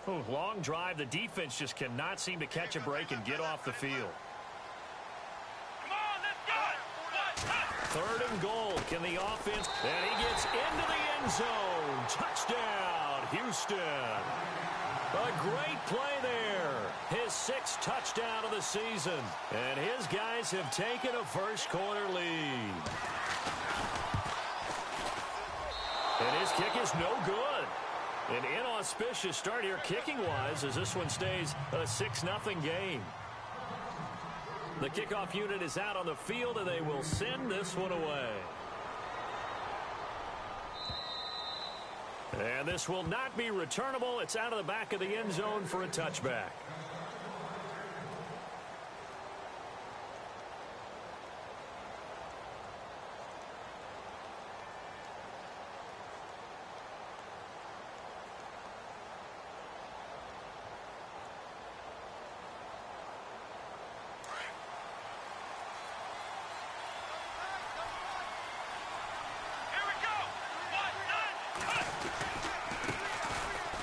Ooh, long drive. The defense just cannot seem to catch a break and get off the field. Come on, let's go. 3rd and goal. Can the offense? And he gets into the end zone. Touchdown, Houston. A great play there. His 6th touchdown of the season. And his guys have taken a first-quarter lead. And his kick is no good. An inauspicious start here kicking-wise as this one stays a 6-0 game. The kickoff unit is out on the field, and they will send this one away. And this will not be returnable. It's out of the back of the end zone for a touchback.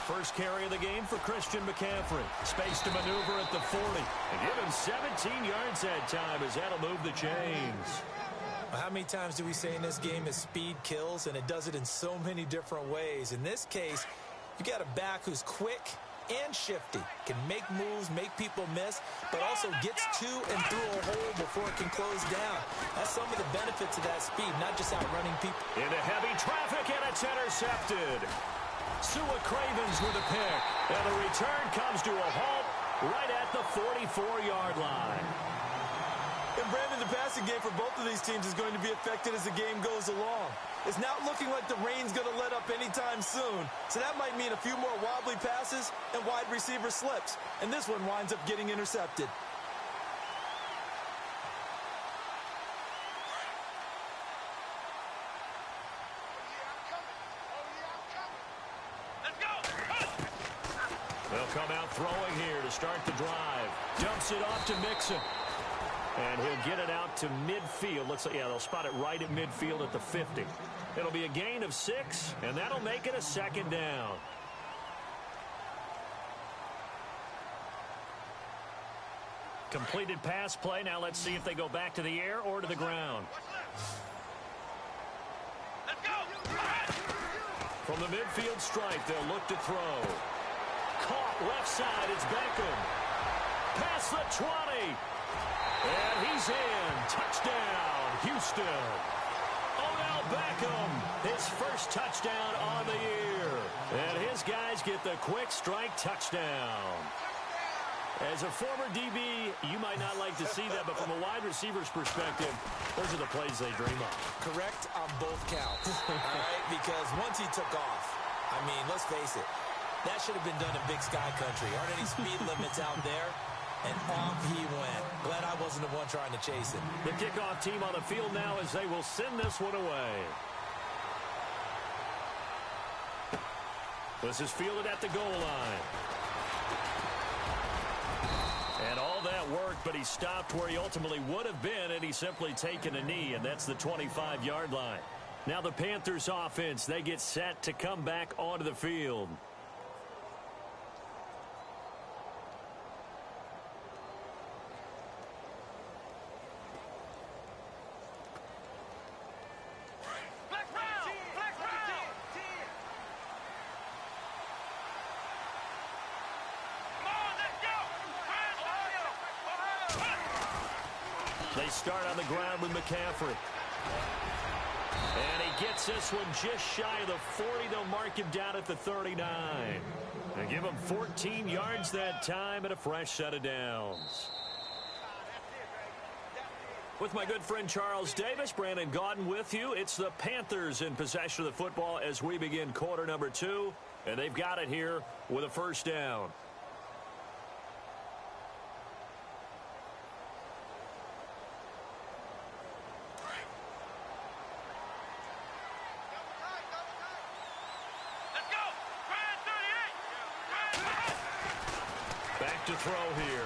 First carry of the game for Christian McCaffrey. Space to maneuver at the 40. And give him 17 yards that time as that'll move the chains. How many times do we say in this game that speed kills, and it does it in so many different ways? In this case, you got a back who's quick and shifty, can make moves, make people miss, but also gets to and through a hole before it can close down. That's some of the benefits of that speed, not just outrunning people. Into heavy traffic, and it's intercepted. Sua Cravens with a pick, and the return comes to a halt right at the 44-yard line. And Brandon, the passing game for both of these teams is going to be affected as the game goes along. It's not looking like the rain's going to let up anytime soon, so that might mean a few more wobbly passes and wide receiver slips, and this one winds up getting intercepted. They'll come out throwing here to start the drive. Dumps it off to Mixon. And he'll get it out to midfield. Looks like, yeah, they'll spot it right at midfield at the 50. It'll be a gain of 6, and that'll make it a 2nd down. Completed pass play. Now let's see if they go back to the air or to the ground. Let's go. From the midfield stripe, they'll look to throw. Caught left side, it's Beckham. Past the 20. And he's in. Touchdown, Houston. Odell Beckham, his first touchdown on the year. And his guys get the quick strike touchdown. As a former DB, you might not like to see that, but from a wide receiver's perspective, those are the plays they dream of. Correct on both counts, all right? Because once he took off, I mean, let's face it, that should have been done in Big Sky Country. Aren't any speed limits out there? And off he went. Glad I wasn't the one trying to chase him. The kickoff team on the field now as they will send this one away. This is fielded at the goal line. And all that worked, but he stopped where he ultimately would have been had he simply taken a knee, and that's the 25-yard line. Now the Panthers offense, they get set to come back onto the field. They start on the ground with McCaffrey. And he gets this one just shy of the 40. They'll mark him down at the 39. And give him 14 yards that time and a fresh set of downs. With my good friend Charles Davis, Brandon Gaudin with you. It's the Panthers in possession of the football as we begin quarter number 2. And they've got it here with a first down. To throw here.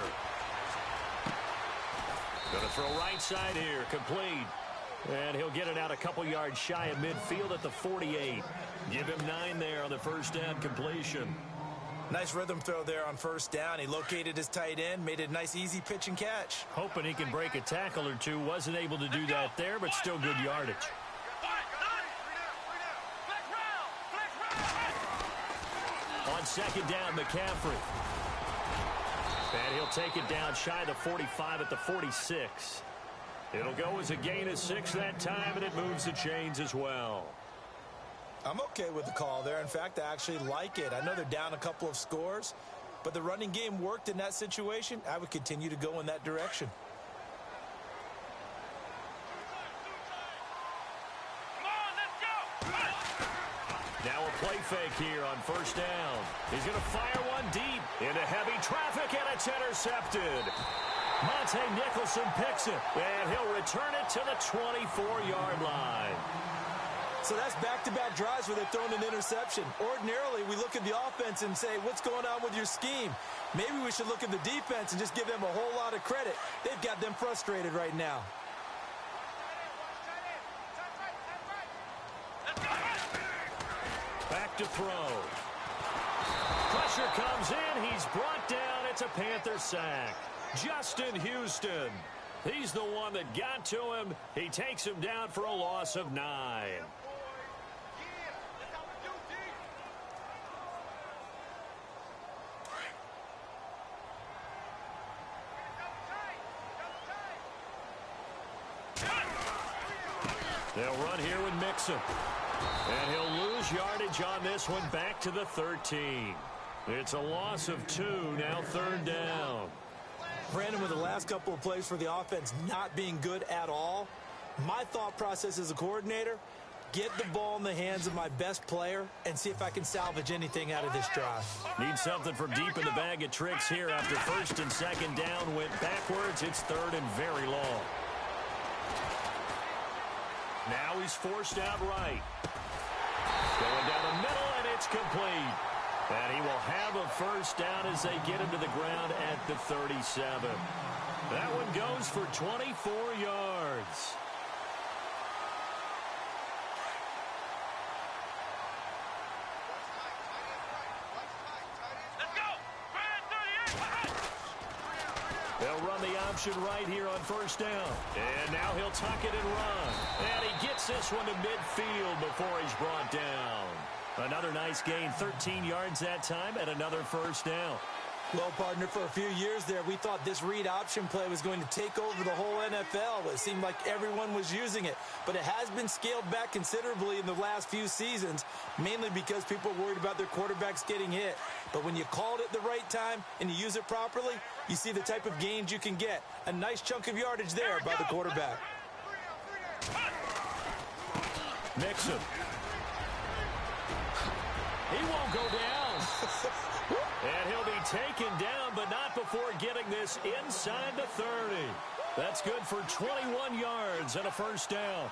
Going to throw right side here. Complete. And he'll get it out a couple yards shy of midfield at the 48. Give him 9 there on the first down completion. Nice rhythm throw there on first down. He located his tight end, made it a nice, easy pitch and catch. Hoping he can break a tackle or two. Wasn't able to do that there, but still good yardage. On second down, McCaffrey. And he'll take it down shy of the 45 at the 46. It'll go as a gain of 6 that time, and it moves the chains as well. I'm okay with the call there. In fact, I actually like it. I know they're down a couple of scores, but the running game worked in that situation. I would continue to go in that direction. Now a play fake here on first down. He's going to fire one deep into heavy traffic, and it's intercepted. Monte Nicholson picks it, and he'll return it to the 24-yard line. So that's back-to-back drives where they're throwing an interception. Ordinarily, we look at the offense and say, what's going on with your scheme? Maybe we should look at the defense and just give them a whole lot of credit. They've got them frustrated right now. Back to throw. Pressure comes in. He's brought down. It's a Panther sack. Justin Houston. He's the one that got to him. He takes him down for a loss of 9. They'll run here with Mixon. And he'll lose yardage on this one back to the 13. It's a loss of 2, now third down. Brandon, with the last couple of plays for the offense not being good at all, my thought process as a coordinator, get the ball in the hands of my best player and see if I can salvage anything out of this drive. Need something from deep in the bag of tricks here after first and second down went backwards. It's third and very long. Now he's forced out right. Going down the middle, and it's complete. And he will have a first down as they get him to the ground at the 37. That one goes for 24 yards. They'll run the option right here on first down. And now he'll tuck it and run. And he gets this one to midfield before he's brought down. Another nice gain, 13 yards that time, and another first down. Well, partner, for a few years there, we thought this read option play was going to take over the whole NFL. It seemed like everyone was using it. But it has been scaled back considerably in the last few seasons, mainly because people are worried about their quarterbacks getting hit. But when you call it at the right time and you use it properly, you see the type of gains you can get. A nice chunk of yardage there by the quarterback. Mixon. He won't go down. And he'll be taken down, but not before getting this inside the 30. That's good for 21 yards and a first down.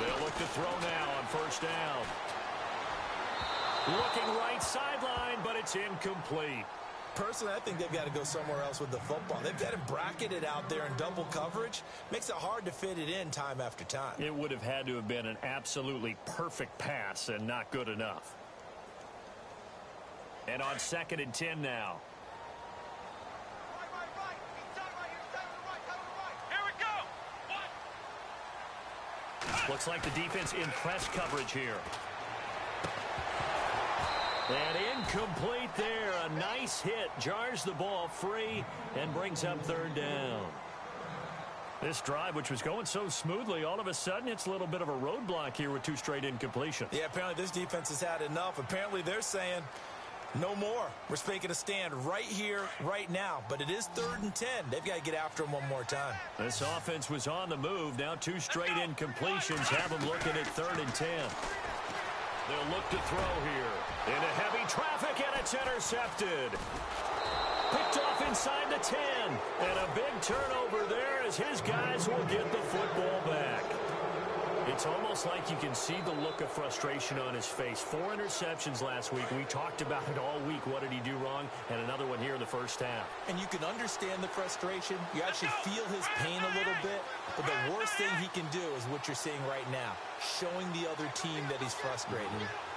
They'll look to throw now on first down. Looking right sideline, but it's incomplete. Personally, I think they've got to go somewhere else with the football. They've got him bracketed out there in double coverage. Makes it hard to fit it in time after time. It would have had to have been an absolutely perfect pass and not good enough. And on second and 10 now. Here we go. Looks like the defense in press coverage here. And incomplete there. A nice hit. Jars the ball free and brings up third down. This drive, which was going so smoothly, all of a sudden it's a little bit of a roadblock here with 2 straight incompletions. Yeah, apparently this defense has had enough. Apparently they're saying no more. We're making a stand right here, right now. But it is third and 10. They've got to get after him one more time. This offense was on the move. Now 2 straight incompletions have them looking at third and 10. They'll look to throw here. Into heavy traffic, and it's intercepted. Picked off inside the 10. And a big turnover there as his guys will get the football back. It's almost like you can see the look of frustration on his face. 4 interceptions last week. We talked about it all week. What did he do wrong? And another one here in the first half. And you can understand the frustration. You actually feel his pain a little bit. But the worst thing he can do is what you're seeing right now, showing the other team that he's frustrated.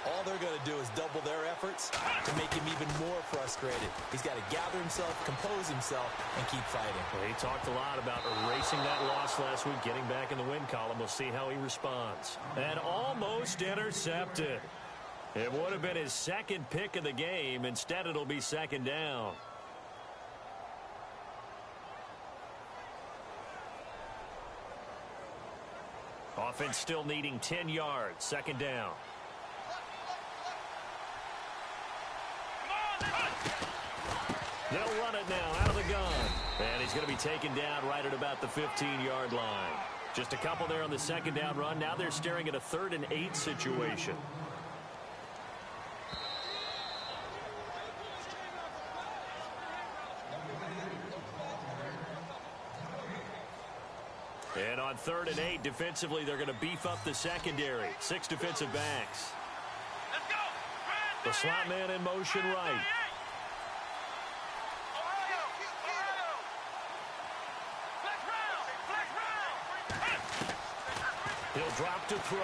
All they're going to do is double their efforts to make him even more frustrated. He's got to gather himself, compose himself, and keep fighting. Well, he talked a lot about erasing that loss last week, getting back in the win column. We'll see how he responds. And almost intercepted. It would have been his second pick of the game. Instead, it'll be second down. Offense still needing 10 yards. Second down. They'll run it now out of the gun. And he's going to be taken down right at about the 15-yard line. Just a couple there on the second down run. Now they're staring at a 3rd and 8 situation. And on 3rd and 8, defensively, they're going to beef up the secondary. 6 defensive backs. Let's go. The slot man in motion right. He'll drop to throw.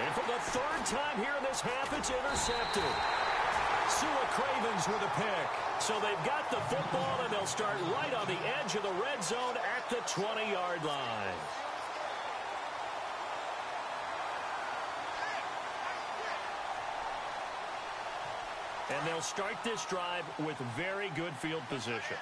And for the 3rd time here in this half, it's intercepted. Sua Cravens with a pick. So they've got the football, and they'll start right on the edge of the red zone at the 20-yard line. And they'll start this drive with very good field position.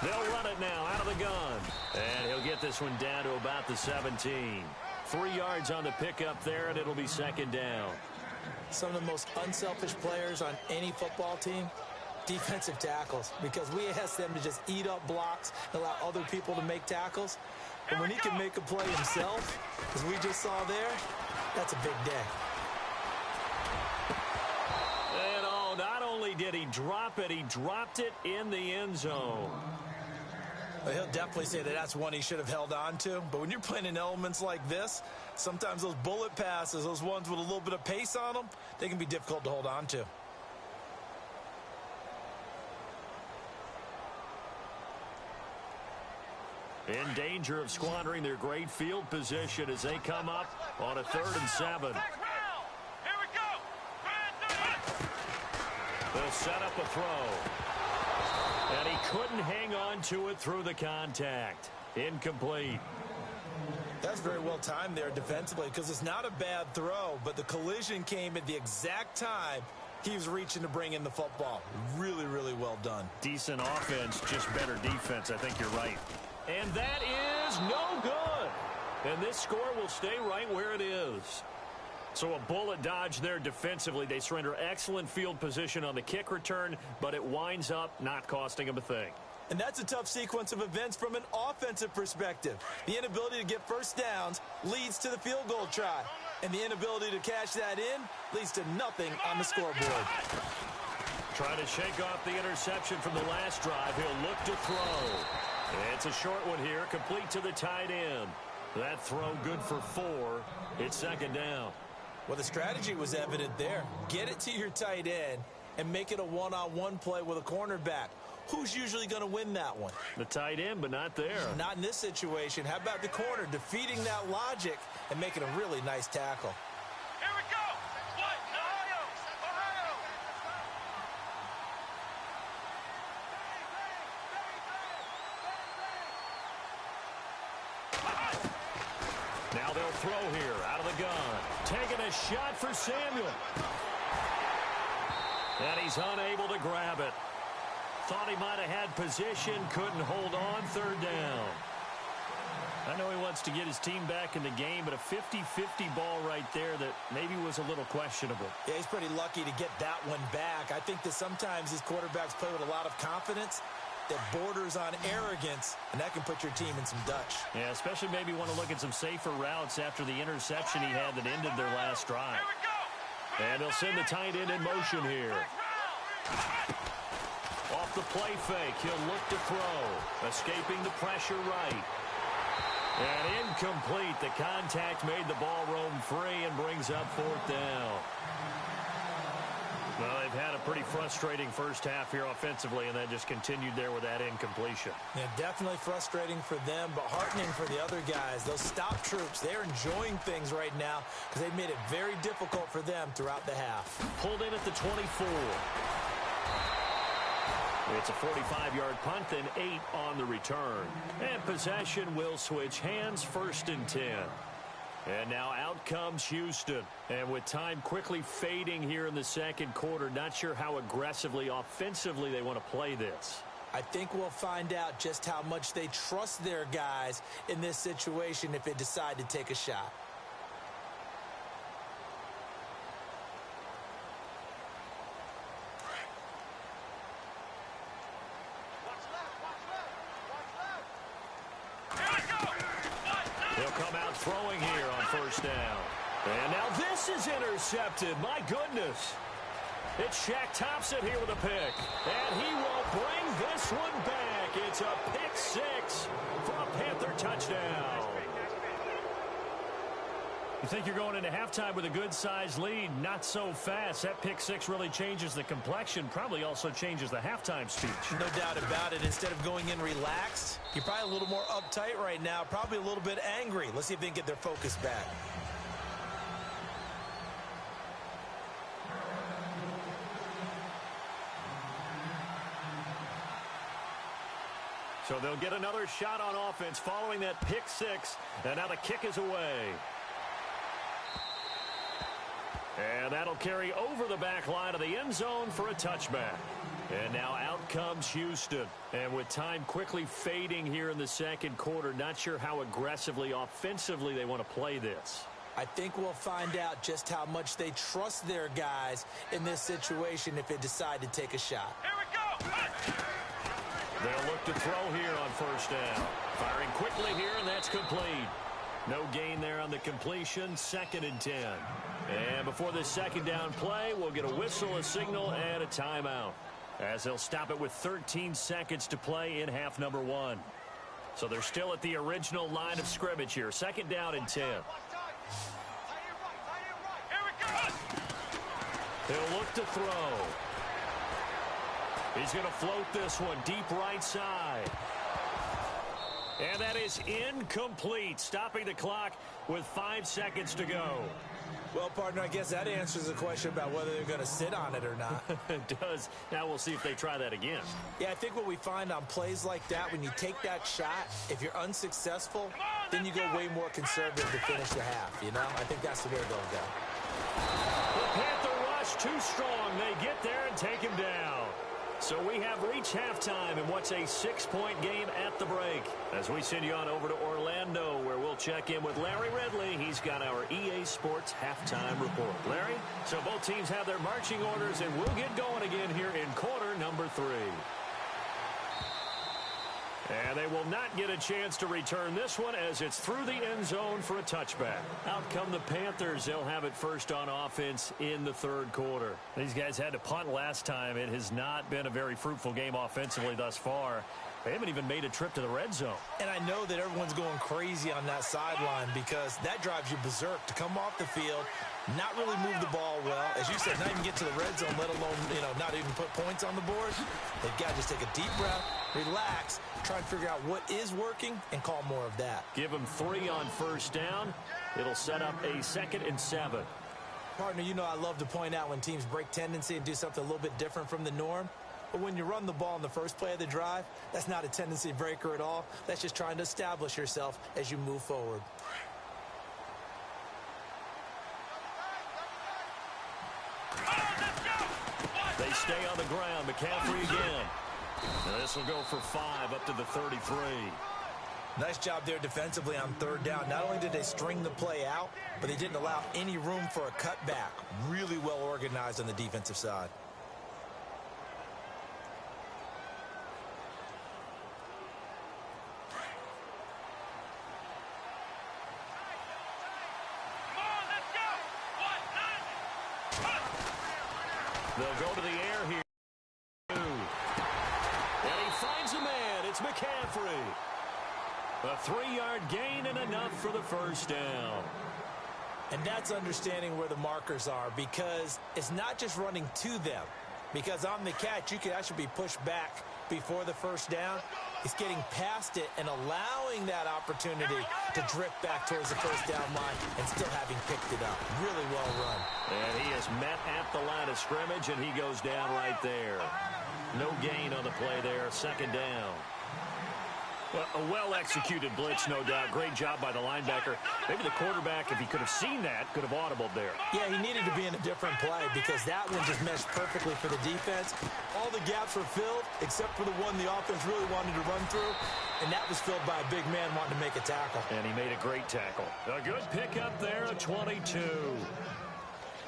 They'll run it now out of the gun. And he'll get this one down to about the 17. 3 yards on the pickup there, and it'll be second down. Some of the most unselfish players on any football team, defensive tackles, because we ask them to just eat up blocks and allow other people to make tackles. But when he can make a play himself, as we just saw there, that's a big day. And oh, not only did he drop it, he dropped it in the end zone. Well, he'll definitely say that that's one he should have held on to. But when you're playing in elements like this, sometimes those bullet passes, those ones with a little bit of pace on them, they can be difficult to hold on to. In danger of squandering their great field position as they come up on a 3rd and 7. Here we go. They'll set up a throw. And he couldn't hang on to it through the contact. Incomplete. That's very well timed there defensively, because it's not a bad throw, but the collision came at the exact time he was reaching to bring in the football. Really, really well done. Decent offense, just better defense. I think you're right. And that is no good. And this score will stay right where it is. So a bullet dodge there defensively. They surrender excellent field position on the kick return, but it winds up not costing them a thing. And that's a tough sequence of events from an offensive perspective. The inability to get first downs leads to the field goal try. And the inability to cash that in leads to nothing on the scoreboard. Trying to shake off the interception from the last drive. He'll look to throw. It's a short one here, complete to the tight end. That throw good for 4. It's second down. Well, the strategy was evident there. Get it to your tight end and make it a one-on-one play with a cornerback. Who's usually going to win that one? The tight end, but not there. Not in this situation. How about the corner defeating that logic and making a really nice tackle? Here we go. What? Ohio. Now they'll throw here out of the gun. Taking a shot for Samuel. And he's unable to grab it. Thought he might have had position, couldn't hold on. 3rd down. I know he wants to get his team back in the game, but a 50-50 ball right there that maybe was a little questionable. Yeah, he's pretty lucky to get that one back. I think that sometimes these quarterbacks play with a lot of confidence that borders on arrogance, and that can put your team in some Dutch. Yeah, especially maybe want to look at some safer routes after the interception he had that ended their last drive. And they'll send the tight end in motion here. Off the play fake, he'll look to throw. Escaping the pressure right. And incomplete. The contact made the ball roam free and brings up fourth down. Well, they've had a pretty frustrating first half here offensively, and that just continued there with that incompletion. Yeah, definitely frustrating for them, but heartening for the other guys. Those stop troops, they're enjoying things right now because they've made it very difficult for them throughout the half. Pulled in at the 24. It's a 45-yard punt, then 8 on the return. And possession will switch hands, 1st and 10. And now out comes Houston. And with time quickly fading here in the second quarter, not sure how aggressively, offensively they want to play this. I think we'll find out just how much they trust their guys in this situation if they decide to take a shot. Throwing here on 1st down. And now this is intercepted. My goodness. It's Shaq Thompson here with a pick. And he will bring this one back. It's a pick 6 for a Panther touchdown. You think you're going into halftime with a good-sized lead. Not so fast. That pick 6 really changes the complexion. Probably also changes the halftime speech. No doubt about it. Instead of going in relaxed, you're probably a little more uptight right now. Probably a little bit angry. Let's see if they can get their focus back. So they'll get another shot on offense following that pick 6. And now the kick is away. And that'll carry over the back line of the end zone for a touchback. And now out comes Houston. And with time quickly fading here in the second quarter, not sure how aggressively, offensively they want to play this. I think we'll find out just how much they trust their guys in this situation if they decide to take a shot. Here we go! They'll look to throw here on 1st down. Firing quickly here, and that's complete. No gain there on the completion, 2nd and 10. And before this 2nd down play, we'll get a whistle, a signal, and a timeout, as they'll stop it with 13 seconds to play in half number 1. So they're still at the original line of scrimmage here. 2nd down and 10. Here we go! He'll look to throw. He's going to float this one deep right side. And that is incomplete, stopping the clock with 5 seconds to go. Well, partner, I guess that answers the question about whether they're going to sit on it or not. It does. Now we'll see if they try that again. Yeah, I think what we find on plays like that, when you take that shot, if you're unsuccessful, then you go way more conservative to finish the half, you know? I think that's the way they'll go. The Panther rush too strong. They get there and take him down. So we have reached halftime in what's a 6-point game at the break. As we send you on over to Orlando, where we'll check in with Larry Ridley. He's got our EA Sports halftime report. Larry, so both teams have their marching orders, and we'll get going again here in quarter number 3. And they will not get a chance to return this one as it's through the end zone for a touchback. Out come the Panthers. They'll have it first on offense in the 3rd quarter. These guys had to punt last time. It has not been a very fruitful game offensively thus far. They haven't even made a trip to the red zone. And I know that everyone's going crazy on that sideline because that drives you berserk to come off the field, not really move the ball well. As you said, not even get to the red zone, let alone, not even put points on the board. They've got to just take a deep breath, relax, try and figure out what is working, and call more of that. Give them 3 on 1st down. It'll set up a 2nd and 7. Partner, I love to point out when teams break tendency and do something a little bit different from the norm. But when you run the ball in the first play of the drive, that's not a tendency breaker at all. That's just trying to establish yourself as you move forward. They stay on the ground. McCaffrey again. And this will go for 5 up to the 33. Nice job there defensively on 3rd down. Not only did they string the play out, but they didn't allow any room for a cutback. Really well organized on the defensive side. They'll go to the air here. McCaffrey. A 3-yard gain and enough for the first down. And that's understanding where the markers are, because it's not just running to them. Because on the catch, you could actually be pushed back before the first down. It's getting past it and allowing that opportunity to drift back towards the first down line and still having picked it up. Really well run. And he is met at the line of scrimmage, and he goes down right there. No gain on the play there. Second down. Well, a well-executed blitz, no doubt. Great job by the linebacker. Maybe the quarterback, if he could have seen that, could have audibled there. Yeah, he needed to be in a different play because that one just meshed perfectly for the defense. All the gaps were filled except for the one the offense really wanted to run through, and that was filled by a big man wanting to make a tackle. And he made a great tackle. A good pickup there, a 22.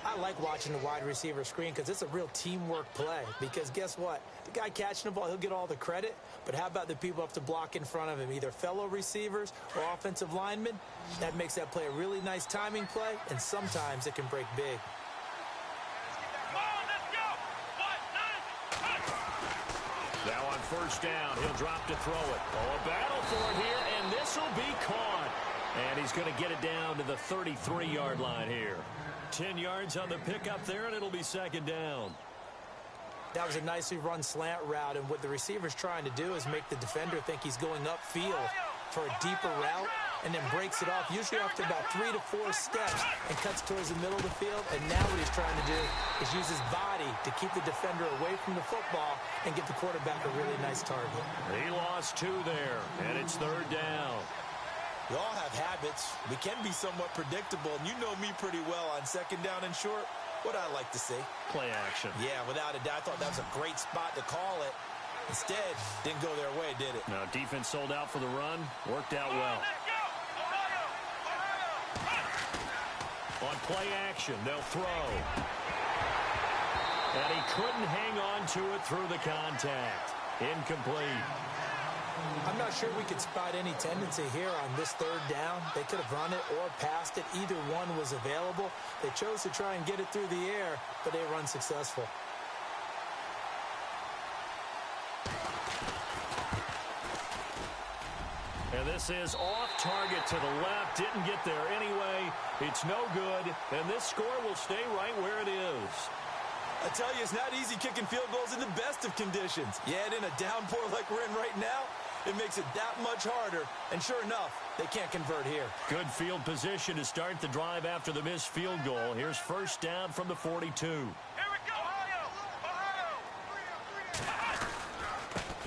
I like watching the wide receiver screen because it's a real teamwork play. Because guess what? The guy catching the ball, he'll get all the credit. But how about the people up to block in front of him, either fellow receivers or offensive linemen? That makes that play a really nice timing play, and sometimes it can break big. Now on first down, he'll drop to throw it. Oh, a battle for it here, and this will be caught. And he's going to get it down to the 33-yard line here. 10 yards on the pickup there, and it'll be second down. That was a nicely run slant route, and what the receiver's trying to do is make the defender think he's going upfield for a deeper route, and then breaks it off, usually after about 3 to 4 steps, and cuts towards the middle of the field. And now what he's trying to do is use his body to keep the defender away from the football and give the quarterback a really nice target. He lost 2 there, and it's third down. We all have habits. We can be somewhat predictable, and you know me pretty well on second down and short. What I like to see. Play action. Yeah, without a doubt. I thought that was a great spot to call it. Instead, didn't go their way, did it? Now, defense sold out for the run. Worked out well. On play action, they'll throw. And he couldn't hang on to it through the contact. Incomplete. I'm not sure we could spot any tendency here on this third down. They could have run it or passed it. Either one was available. They chose to try and get it through the air, but they were unsuccessful. And this is off target to the left. Didn't get there anyway. It's no good. And this score will stay right where it is. I tell you, it's not easy kicking field goals in the best of conditions. Yet in a downpour like we're in right now, it makes it that much harder. And sure enough, they can't convert here. Good field position to start the drive after the missed field goal. Here's first down from the 42. Here we go, Ohio!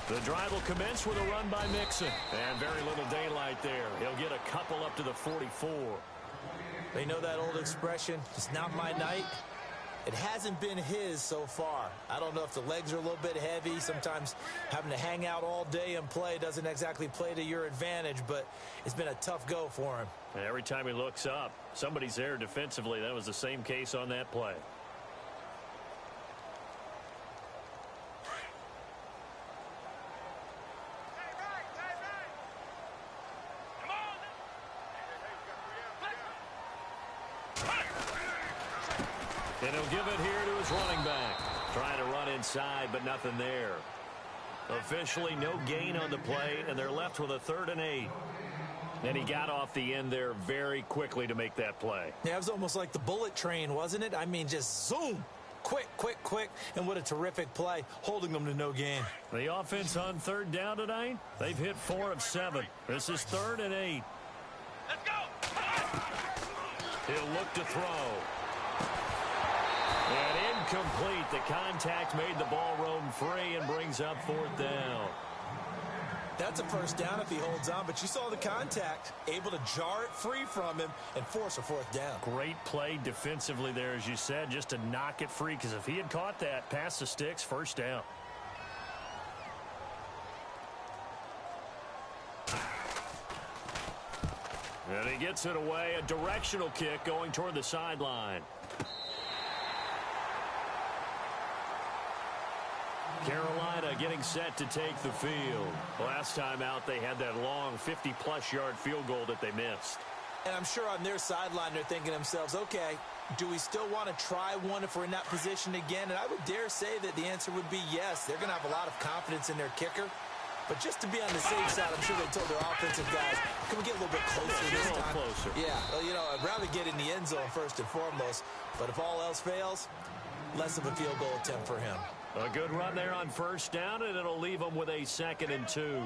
The drive will commence with a run by Mixon. And very little daylight there. He'll get a couple up to the 44. They know that old expression, it's not my night. It hasn't been his so far. I don't know if the legs are a little bit heavy. Sometimes having to hang out all day and play doesn't exactly play to your advantage, but it's been a tough go for him. And every time he looks up, somebody's there defensively. That was the same case on that play. And he'll give it here to his running back. Trying to run inside, but nothing there. Officially no gain on the play, and they're left with a 3rd and 8. And he got off the end there very quickly to make that play. Yeah, it was almost like the bullet train, wasn't it? I mean, just zoom. Quick, quick, quick. And what a terrific play, holding them to no gain. The offense on 3rd down tonight, they've hit 4 of 7. This is 3rd and 8. Let's go! He'll look to throw. And incomplete. The contact made the ball roam free and brings up 4th down. That's a first down if he holds on, but you saw the contact, able to jar it free from him and force a 4th down. Great play defensively there, as you said, just to knock it free, because if he had caught that, past the sticks, first down. And he gets it away, a directional kick going toward the sideline. Carolina getting set to take the field. Last time out, they had that long 50-plus yard field goal that they missed. And I'm sure on their sideline they're thinking to themselves, okay, do we still want to try one if we're in that position again? And I would dare say that the answer would be yes. They're going to have a lot of confidence in their kicker. But just to be on the safe side, I'm sure they told their offensive guys, can we get a little bit closer this time? Closer. Yeah, well, you know, I'd rather get in the end zone first and foremost. But if all else fails, less of a field goal attempt for him. A good run there on first down, and it'll leave them with a 2nd and 2.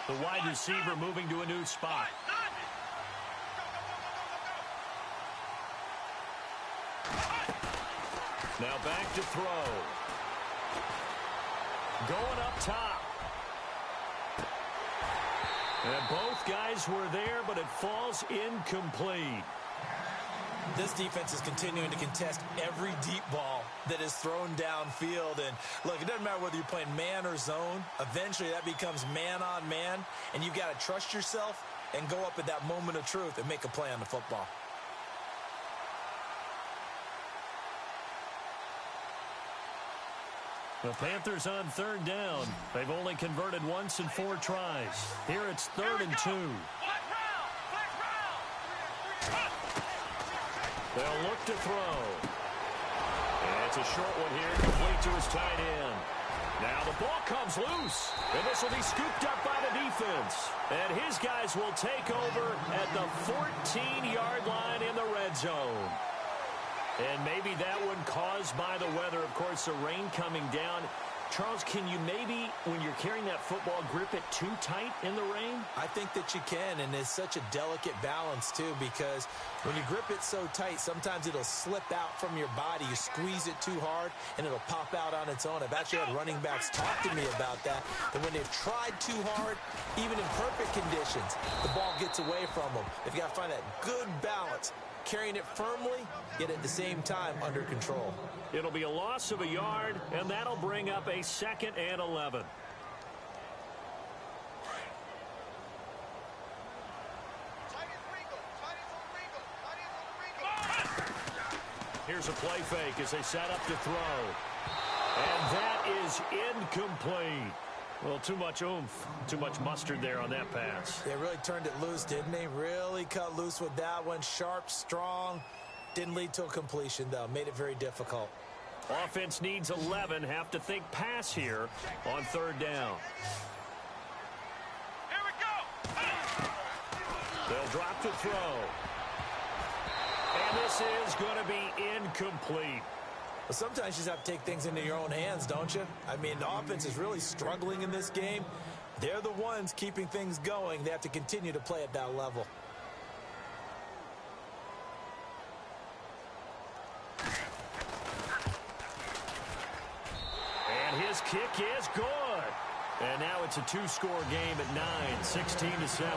The wide receiver moving to a new spot. Now back to throw. Going up top. And both guys were there, but it falls incomplete. This defense is continuing to contest every deep ball that is thrown downfield. And, look, it doesn't matter whether you're playing man or zone. Eventually, that becomes man-on-man, and you've got to trust yourself and go up at that moment of truth and make a play on the football. The Panthers on 3rd down. They've only converted once in 4 tries. Here it's 3rd and 2. They'll look to throw. And it's a short one here, complete to his tight end. Now the ball comes loose, and this will be scooped up by the defense. And his guys will take over at the 14-yard line in the red zone. And maybe that one caused by the weather, of course, the rain coming down. Charles, can you maybe, when you're carrying that football, grip it too tight in the rain? I think that you can, and it's such a delicate balance, too, because when you grip it so tight, sometimes it'll slip out from your body. You squeeze it too hard, and it'll pop out on its own. I've actually had running backs talk to me about that, and when they've tried too hard, even in perfect conditions, the ball gets away from them. They've got to find that good balance, carrying it firmly, yet at the same time under control. It'll be a loss of a yard, and that'll bring up a 2nd and 11. Here's a play fake as they set up to throw. And that is incomplete. Well, too much oomph, too much mustard there on that pass. They really turned it loose, didn't they? Really cut loose with that one. Sharp, strong. Didn't lead to a completion, though. Made it very difficult. Offense needs 11. Have to think pass here on 3rd down. Here we go. They'll drop to throw. And this is going to be incomplete. Well, sometimes you just have to take things into your own hands, don't you? I mean, the offense is really struggling in this game. They're the ones keeping things going. They have to continue to play at that level. And his kick is good. And now it's a 2-score game at 9, 16-7.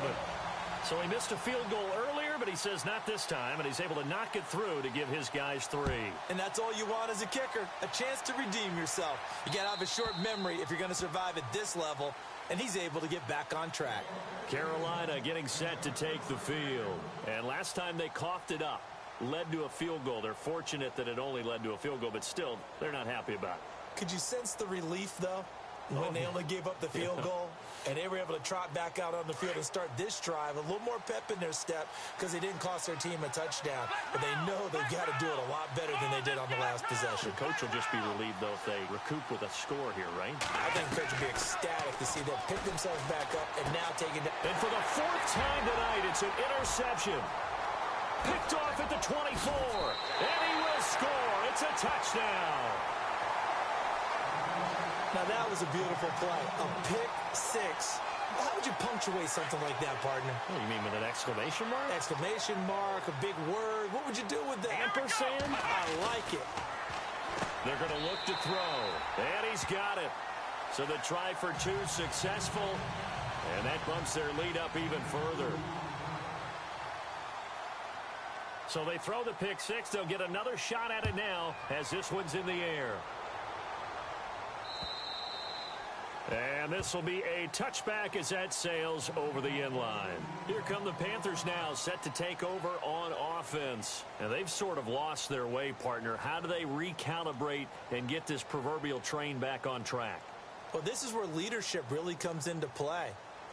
So he missed a field goal earlier, but he says not this time, and he's able to knock it through to give his guys 3. And that's all you want as a kicker, a chance to redeem yourself. You got to have a short memory if you're going to survive at this level, and he's able to get back on track. Carolina getting set to take the field. And last time they coughed it up, led to a field goal. They're fortunate that it only led to a field goal, but still, they're not happy about it. Could you sense the relief, though, when they only gave up the field goal? And they were able to trot back out on the field and start this drive. A little more pep in their step because they didn't cost their team a touchdown. But they know they've got to do it a lot better than they did on the last possession. The coach will just be relieved, though, if they recoup with a score here, right? I think the coach will be ecstatic to see them pick themselves back up and now take it down. And for the 4th time tonight, it's an interception. Picked off at the 24. And he will score. It's a touchdown. Now, that was a beautiful play. A pick 6. How would you punctuate something like that, partner? What, you mean with an exclamation mark? Exclamation mark, a big word. What would you do with that? Ampersand? I like it. They're going to look to throw. And he's got it. So the try for 2 successful. And that bumps their lead up even further. So they throw the pick 6. They'll get another shot at it now as this one's in the air. And this will be a touchback as that sails over the end line. Here come the Panthers now, set to take over on offense. And they've sort of lost their way, partner. How do they recalibrate and get this proverbial train back on track? Well, this is where leadership really comes into play.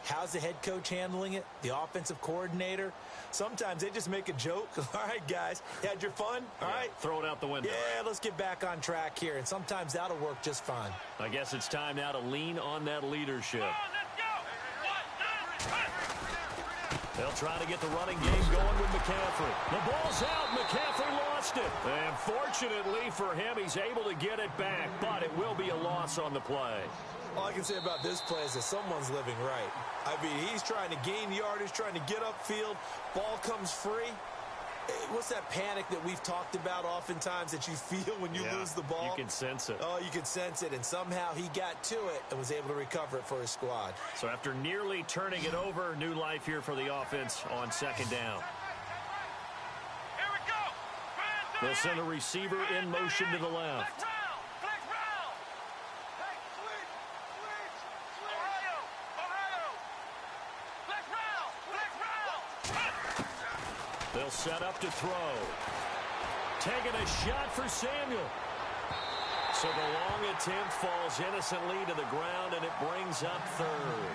How's the head coach handling it? The offensive coordinator? Sometimes they just make a joke. All right, guys, you had your fun? All right. Throw it out the window. Yeah, let's get back on track here, and sometimes that'll work just fine. I guess it's time now to lean on that leadership. They'll try to get the running game going with McCaffrey. The ball's out. McCaffrey lost it. And fortunately for him, he's able to get it back, but it will be a loss on the play. All I can say about this play is that someone's living right. I mean, he's trying to gain yardage, trying to get upfield. Ball comes free. What's that panic that we've talked about oftentimes that you feel when you lose the ball? You can sense it. Oh, you can sense it, and somehow he got to it and was able to recover it for his squad. So after nearly turning it over, new life here for the offense on second down. Here we go. They'll send a receiver in motion to the left. They'll set up to throw. Taking a shot for Samuel. So the long attempt falls innocently to the ground, and it brings up third.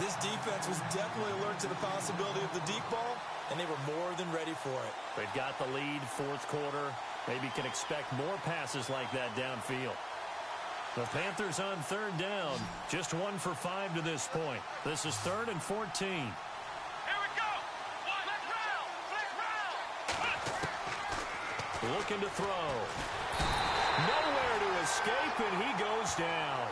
This defense was definitely alert to the possibility of the deep ball, and they were more than ready for it. They've got the lead, fourth quarter. Maybe can expect more passes like that downfield. The Panthers on third down. Just 1 for 5 to this point. This is 3rd and 14. Looking to throw. Nowhere to escape, and he goes down.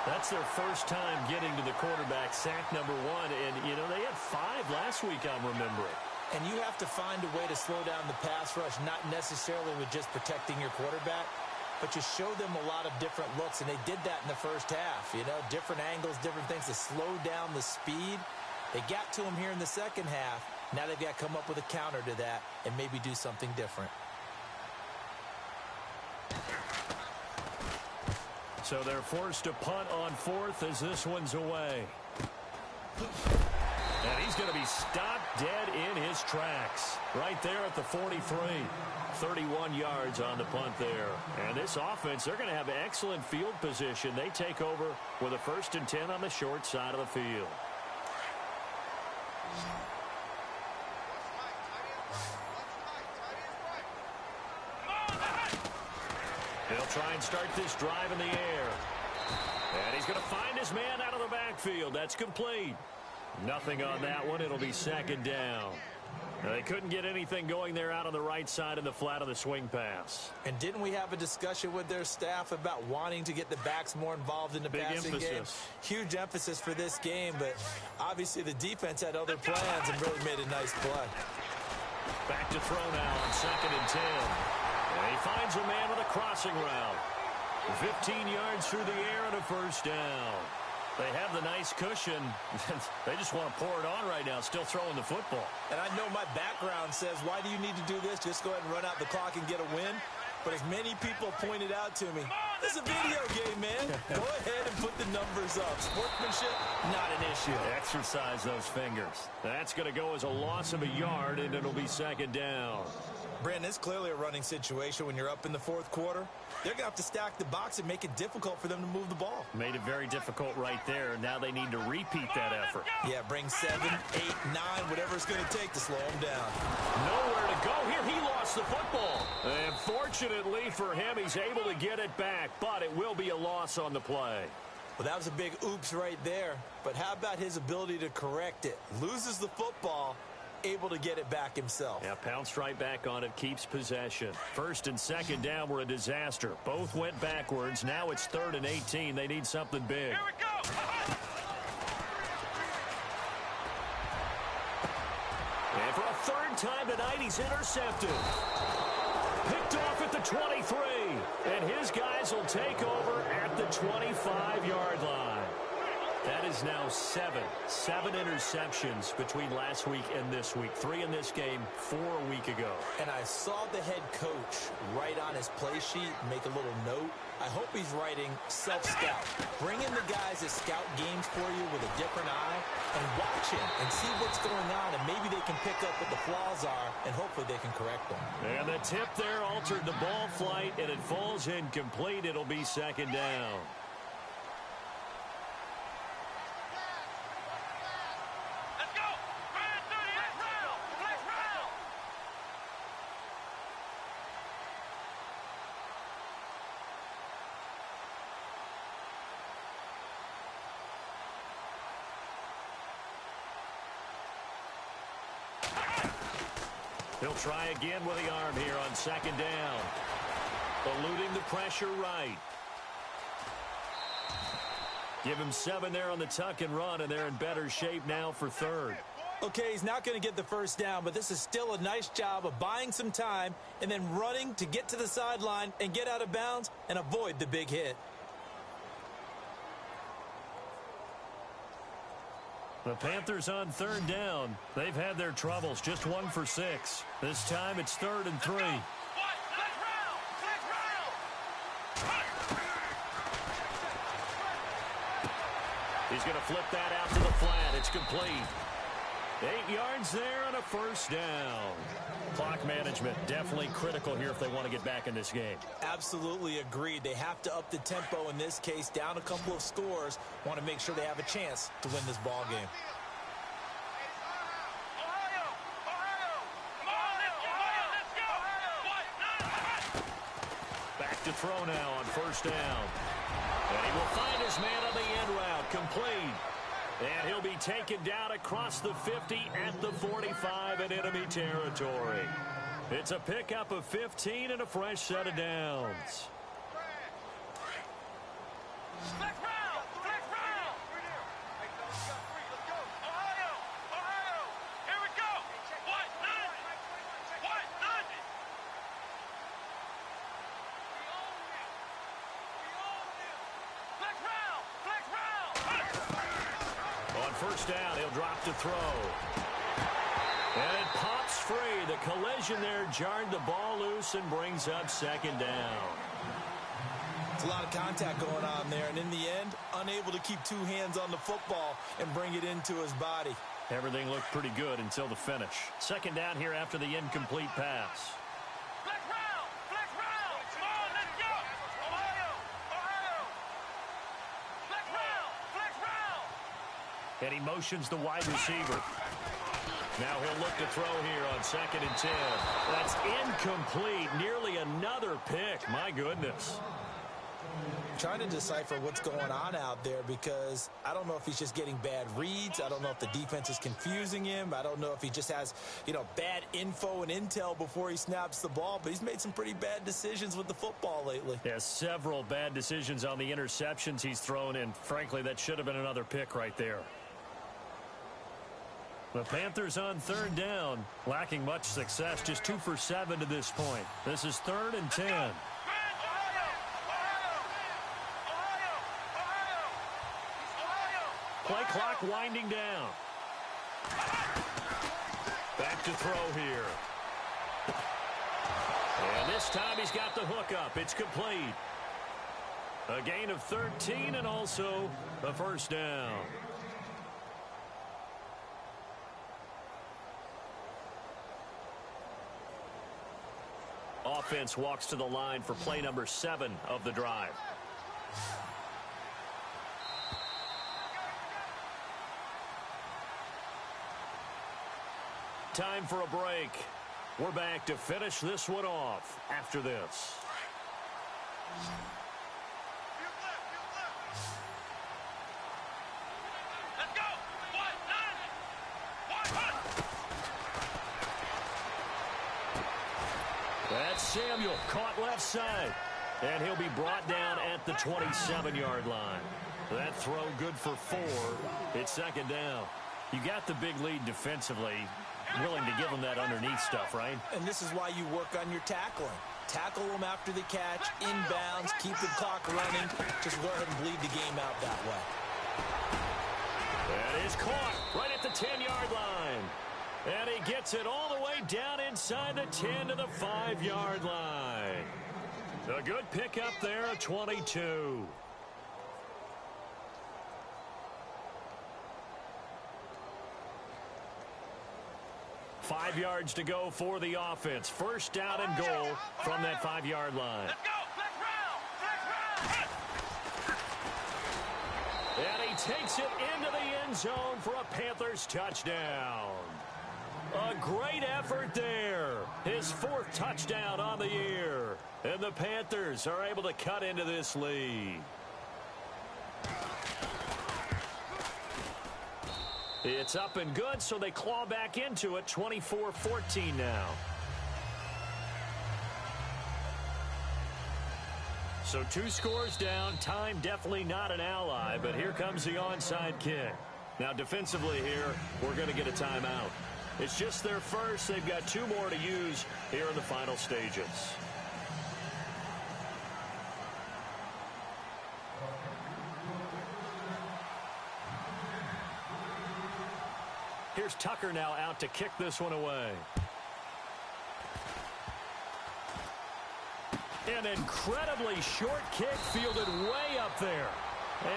That's their first time getting to the quarterback, sack number 1. And, you know, they had 5 last week, I'm remembering. And you have to find a way to slow down the pass rush, not necessarily with just protecting your quarterback, but you show them a lot of different looks, and they did that in the first half. You know, different angles, different things to slow down the speed. They got to him here in the second half. Now they've got to come up with a counter to that and maybe do something different. So they're forced to punt on 4th as this one's away. And he's going to be stopped dead in his tracks. Right there at the 43. 31 yards on the punt there. And this offense, they're going to have excellent field position. They take over with a 1st and 10 on the short side of the field. They'll try and start this drive in the air. And he's going to find his man out of the backfield. That's complete. Nothing on that one. It'll be 2nd down. Now, they couldn't get anything going there out on the right side of the flat of the swing pass. And didn't we have a discussion with their staff about wanting to get the backs more involved in the passing game? Huge emphasis for this game, but obviously the defense had other plans and really made a nice play. Back to throw now on 2nd and 10. And he finds a man with a crossing route. 15 yards through the air and a 1st down. They have the nice cushion. They just want to pour it on right now, still throwing the football. And I know my background says, why do you need to do this? Just go ahead and run out the clock and get a win. But as many people pointed out to me, this is a video game, man. Go ahead and put the numbers up. Sportsmanship, not an issue. Exercise those fingers. That's going to go as a loss of a yard, and it'll be 2nd down. Brandon, it's clearly a running situation when you're up in the 4th quarter. They're going to have to stack the box and make it difficult for them to move the ball. Made it very difficult right there. Now they need to repeat that effort. Yeah, bring 7, 8, 9, whatever it's going to take to slow them down. Nowhere to go here. He lost the football. And fortunately for him, he's able to get it back, but it will be a loss on the play. Well, that was a big oops right there. But how about his ability to correct it? Loses the football, able to get it back himself. Yeah, pounced right back on it, keeps possession. 1st and 2nd down were a disaster. Both went backwards. Now it's 3rd and 18. They need something big. Here we go. And for a 3rd time tonight, he's intercepted. Picked off at the 23. And his guys will take over at the 25-yard line. That is now 7 interceptions between last week and this week. 3 in this game, 4 a week ago. And I saw the head coach write on his play sheet, make a little note. I hope he's writing self-scout. Bring in the guys that scout games for you with a different eye and watch him and see what's going on, and maybe they can pick up what the flaws are, and hopefully they can correct them. And the tip there altered the ball flight, and it falls incomplete. It'll be 2nd down. He'll try again with the arm here on second down. Eluding the pressure right. Give him 7 there on the tuck and run, and they're in better shape now for third. Okay, he's not going to get the first down, but this is still a nice job of buying some time and then running to get to the sideline and get out of bounds and avoid the big hit. The Panthers on third down. They've had their troubles, just 1 for 6. This time it's 3rd and 3. He's going to flip that out to the flat. It's complete. 8 yards there and a first down. Clock management definitely critical here if they want to get back in this game. Absolutely agreed. They have to up the tempo in this case, down a couple of scores. Want to make sure they have a chance to win this ball game. Back to throw now on first down. And he will find his man on the end route, complete. And he'll be taken down across the 50 at the 45 in enemy territory. It's a pickup of 15 and a fresh set of downs. First down, he'll drop to throw. And it pops free. The collision there jarred the ball loose and brings up second down. It's a lot of contact going on there, and in the end, unable to keep 2 hands on the football and bring it into his body. Everything looked pretty good until the finish. Second down here after the incomplete pass. And he motions the wide receiver. Now he'll look to throw here on 2nd and 10. That's incomplete. Nearly another pick. My goodness. Trying to decipher what's going on out there because I don't know if he's just getting bad reads. I don't know if the defense is confusing him. I don't know if he just has, bad info and intel before he snaps the ball. But he's made some pretty bad decisions with the football lately. Yeah, several bad decisions on the interceptions he's thrown in. Frankly, that should have been another pick right there. The Panthers on third down, lacking much success, just 2 for 7 to this point. This is 3rd and 10. Play clock winding down. Back to throw here. And this time he's got the hook up. It's complete. A gain of 13 and also a first down. Offense walks to the line for play number 7 of the drive. Time for a break. We're back to finish this one off after this. That's Samuel caught left side. And he'll be brought down at the 27-yard line. That throw good for 4. It's 2nd down. You got the big lead defensively. Willing to give them that underneath stuff, right? And this is why you work on your tackling. Tackle them after the catch, inbounds, keep the clock running. Just go ahead and bleed the game out that way. That is caught right at the 10-yard line. And he gets it all the way down inside the 10 to the 5-yard line. A good pickup there, a 22. Five yards to go for the offense. First down and goal from that 5-yard line. And he takes it into the end zone for a Panthers touchdown. A great effort there. His 4th touchdown on the year. And the Panthers are able to cut into this lead. It's up and good, so they claw back into it, 24-14 now. So 2 scores down. Time definitely not an ally, but here comes the onside kick. Now defensively here, we're going to get a timeout. It's just their first. They've got 2 more to use here in the final stages. Here's Tucker now out to kick this one away. An incredibly short kick fielded way up there.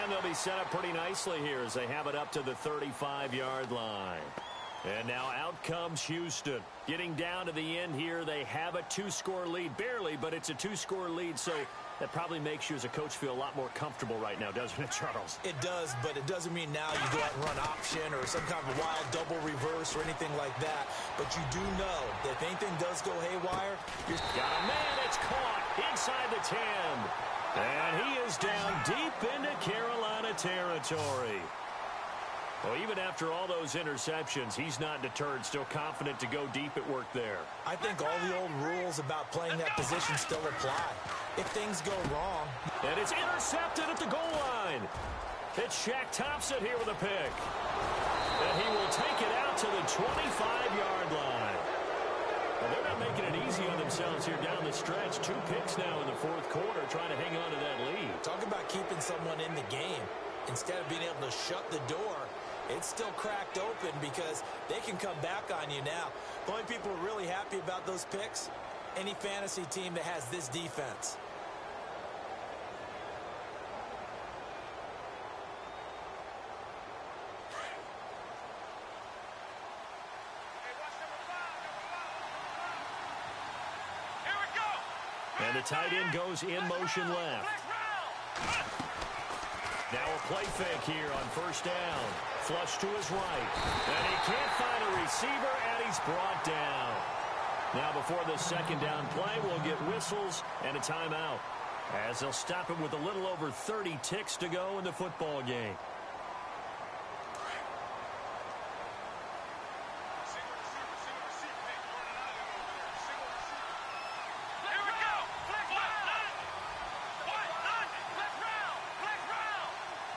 And they'll be set up pretty nicely here as they have it up to the 35-yard line. And now out comes Houston. Getting down to the end here, they have a 2-score lead. Barely, but it's a 2-score lead, so that probably makes you as a coach feel a lot more comfortable right now, doesn't it, Charles? It does, but it doesn't mean now you go out and run option or some kind of wild double reverse or anything like that. But you do know that if anything does go haywire, you're... Got a man, it's caught inside the 10. And he is down deep into Carolina territory. Well, even after all those interceptions, he's not deterred, still confident to go deep at work there. I think all the old rules about playing that position still apply. If things go wrong... And it's intercepted at the goal line. It's Shaq Thompson here with a pick. And he will take it out to the 25-yard line. Well, they're not making it easy on themselves here down the stretch. 2 picks now in the 4th quarter trying to hang on to that lead. Talk about keeping someone in the game. Instead of being able to shut the door, it's still cracked open because they can come back on you now. The only people who are really happy about those picks, any fantasy team that has this defense. And the tight end goes in motion left. Now a play fake here on 1st down. Flush to his right. And he can't find a receiver, and he's brought down. Now before the 2nd down play, we'll get whistles and a timeout, as they'll stop it with a little over 30 ticks to go in the football game.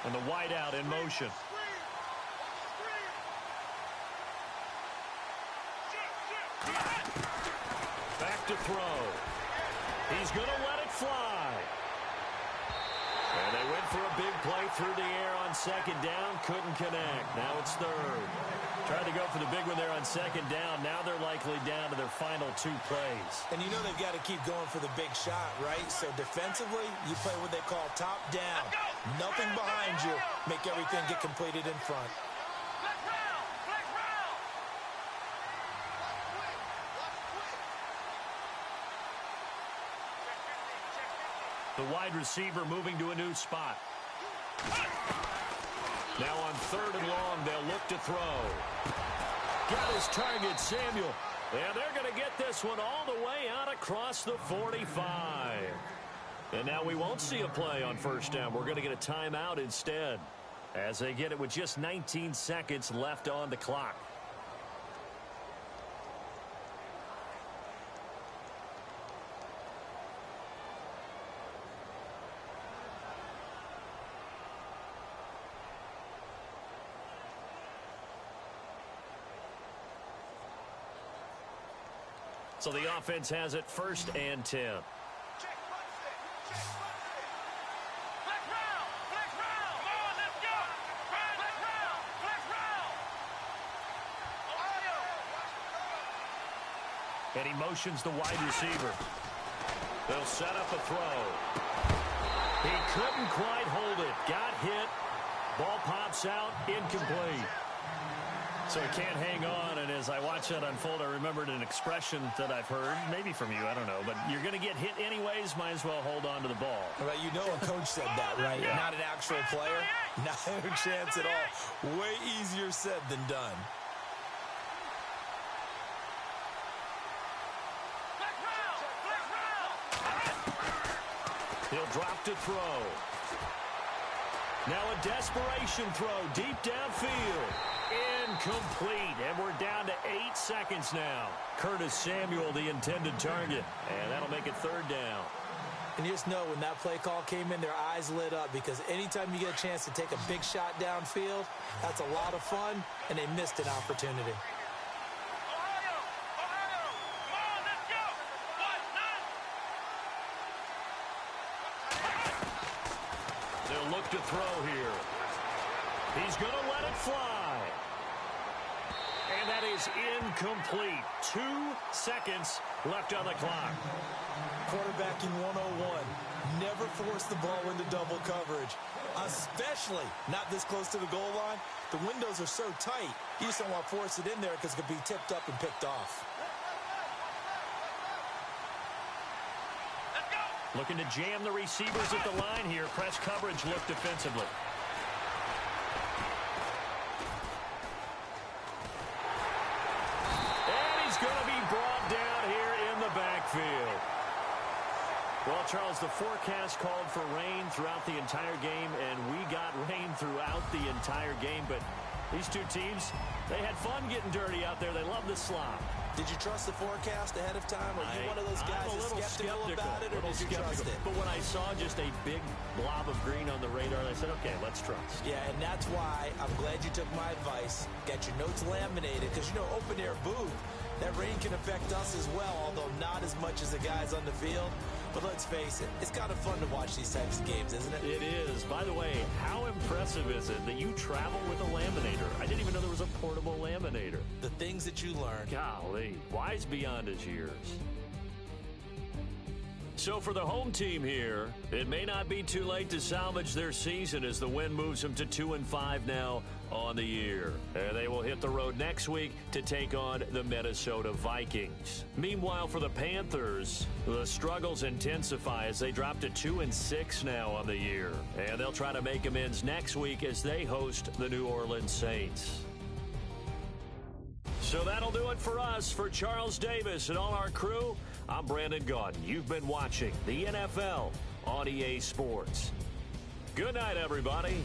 And the wideout in motion. Back to throw. He's going to let it fly. And they went for a big play through the air on 2nd down. Couldn't connect. Now it's 3rd. Tried to go for the big one there on 2nd down. Now they're likely down to their final 2 plays. And you know they've got to keep going for the big shot, right? So defensively, you play what they call top down. Nothing behind you. Make everything get completed in front. The wide receiver moving to a new spot. Now on 3rd and long, they'll look to throw. Got his target, Samuel. And they're going to get this one all the way out across the 45. And now we won't see a play on 1st down. We're going to get a timeout instead, as they get it with just 19 seconds left on the clock. So the offense has it 1st and 10. And he motions the wide receiver. They'll set up a throw. He couldn't quite hold it. Got hit. Ball pops out. Incomplete. So he can't hang on, and as I watch that unfold, I remembered an expression that I've heard, maybe from you, I don't know, but you're going to get hit anyways, might as well hold on to the ball. Well, you know a coach said that, right? Yeah. Not an actual player. Not a chance at all. Way easier said than done. He'll drop to throw. Now a desperation throw deep downfield. Incomplete, and we're down to 8 seconds now. Curtis Samuel, the intended target, and that'll make it 3rd down. And you just know when that play call came in, their eyes lit up because anytime you get a chance to take a big shot downfield, that's a lot of fun, and they missed an opportunity. Ohio! Come on, let's go! 1-9! They'll look to throw here. He's going to let it fly. And that is incomplete. 2 seconds left on the clock. Quarterbacking 101. Never force the ball into double coverage, especially not this close to the goal line. The windows are so tight, you just don't want to force it in there because it could be tipped up and picked off. Let's go! Looking to jam the receivers at the line here. Press coverage look defensively. And he's going to be brought down here in the backfield. Well, Charles, the forecast called for rain throughout the entire game, and we got rain throughout the entire game. But these two teams, they had fun getting dirty out there. They love the slop. Did you trust the forecast ahead of time? Are you one of those guys that's skeptical about it, or did you trust it? But when I saw just a big blob of green on the radar, I said, okay, let's trust. Yeah, and that's why I'm glad you took my advice. Got your notes laminated, because, you know, open-air booth, that rain can affect us as well, although not as much as the guys on the field. But let's face it, it's kind of fun to watch these types of games, isn't it? It is. By the way, how impressive is it that you travel with a laminator? I didn't even know there was a portable laminator. The things that you learn. Golly, wise beyond his years. So for the home team here, it may not be too late to salvage their season as the win moves them to 2-5 now on the year. And they will hit the road next week to take on the Minnesota Vikings. Meanwhile, for the Panthers, the struggles intensify as they drop to 2-6 now on the year. And they'll try to make amends next week as they host the New Orleans Saints. So that'll do it for us. For Charles Davis and all our crew, I'm Brandon Gaudin. You've been watching the NFL on EA Sports. Good night, everybody.